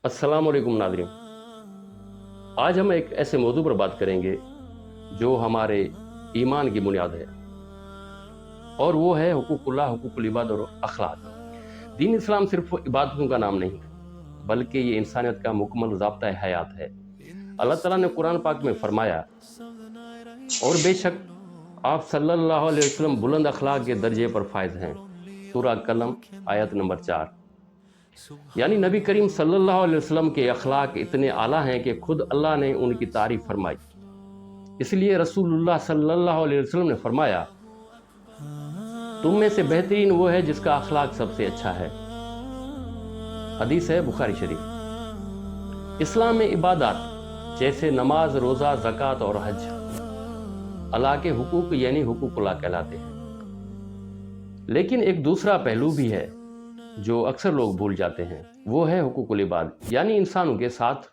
अस्सलाम वालेकुम नाज़रीन। आज हम एक ऐसे मौजू पर बात करेंगे जो हमारे ईमान की बुनियाद है, और वो है हुकूकुल्लाह, हुकूकुल इबाद और अखलाक। दीन इस्लाम सिर्फ इबादतों का नाम नहीं, बल्कि ये इंसानियत का मुकम्मल ज़ाब्ता हयात है। अल्लाह ताला ने कुरान पाक में फरमाया, और बेशक आप सल्लल्लाहु अलैहि वसल्लम बुलंद अखलाक के दर्जे पर फायज हैं। सूरह कलम आयत नंबर 4। यानी नबी करीम सल्लल्लाहु अलैहि वसल्लम के अखलाक इतने आला हैं कि खुद अल्लाह ने उनकी तारीफ फरमाई। इसलिए रसूलुल्लाह सल्लल्लाहु अलैहि वसल्लम ने फरमाया, तुम में से बेहतरीन वो है जिसका अखलाक सबसे अच्छा है। हदीस है बुखारी शरीफ। इस्लाम में इबादत जैसे नमाज, रोज़ा, ज़कात और हज अल्लाह के हुकूक यानी हुकूकुल्लाह कहलाते हैं। लेकिन एक दूसरा पहलू भी है जो अक्सर लोग भूल जाते हैं, वो है हुकूकुल इबाद यानी इंसानों के साथ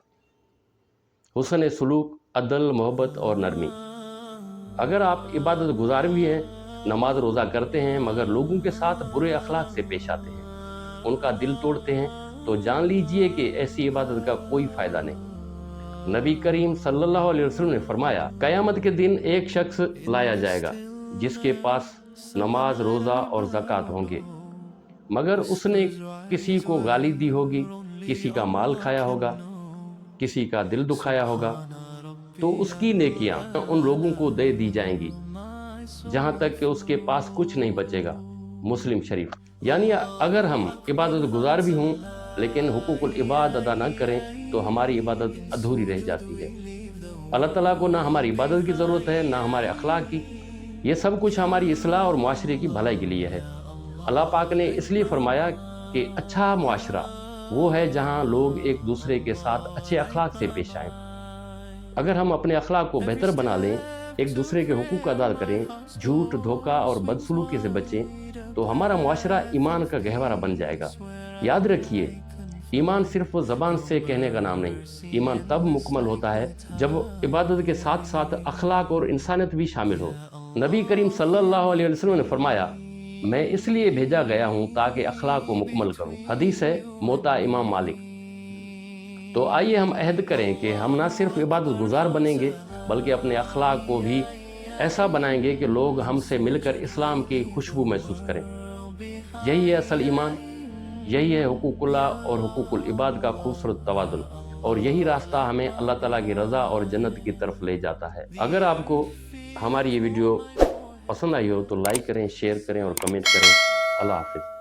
हुस्न सलूक, अदल, मोहब्बत और नरमी। अगर आप इबादत गुजार भी हैं, नमाज रोज़ा करते हैं, मगर लोगों के साथ बुरे अखलाक से पेश आते हैं, उनका दिल तोड़ते हैं, तो जान लीजिए कि ऐसी इबादत का कोई फ़ायदा नहीं। नबी करीम सल्लल्लाहु अलैहि वसल्लम ने फरमाया, क़यामत के दिन एक शख्स लाया जाएगा जिसके पास नमाज, रोज़ा और ज़कात होंगे, मगर उसने किसी को गाली दी होगी, किसी का माल खाया होगा, किसी का दिल दुखाया होगा, तो उसकी नेकियां उन लोगों को दे दी जाएंगी जहां तक कि उसके पास कुछ नहीं बचेगा। मुस्लिम शरीफ। यानी अगर हम इबादत गुजार भी हों लेकिन हुकूकुल इबाद अदा न करें तो हमारी इबादत अधूरी रह जाती है। अल्लाह ताला को ना हमारी इबादत की ज़रूरत है, ना हमारे अखलाक की। ये सब कुछ हमारी इस्लाह और मुआशरे की भलाई के लिए है। अल्लाह पाक ने इसलिए फरमाया कि अच्छा मुआशरा वो है जहां लोग एक दूसरे के साथ अच्छे अखलाक से पेश आएं। अगर हम अपने अखलाक को बेहतर बना लें, एक दूसरे के हुकूक अदा करें, झूठ, धोखा और बदसलूकी से बचें, तो हमारा मुआशरा ईमान का गहवारा बन जाएगा। याद रखिए, ईमान सिर्फ ज़बान से कहने का नाम नहीं। ईमान तब मुकम्मल होता है जब इबादत के साथ साथ अखलाक और इंसानियत भी शामिल हो। नबी करीम सल्लल्लाहु अलैहि वसल्लम ने फरमाया, मैं इसलिए भेजा गया हूँ ताकि अखलाक को मुकम्मल करूँ। हदीस है मोता इमाम मालिक। तो आइए हम अहद करें कि हम ना सिर्फ इबादत गुजार बनेंगे, बल्कि अपने अखलाक को भी ऐसा बनाएंगे कि लोग हमसे मिलकर इस्लाम की खुशबू महसूस करें। यही है असल ईमान, यही है हुकूकुल्लाह और हुकूकुल इबाद का खूबसूरत तवाज़ुन, और यही रास्ता हमें अल्लाह ताला की रज़ा और जन्नत की तरफ ले जाता है। अगर आपको हमारी ये वीडियो पसंद आई हो तो लाइक करें, शेयर करें और कमेंट करें। अल्लाह हाफ़िज़।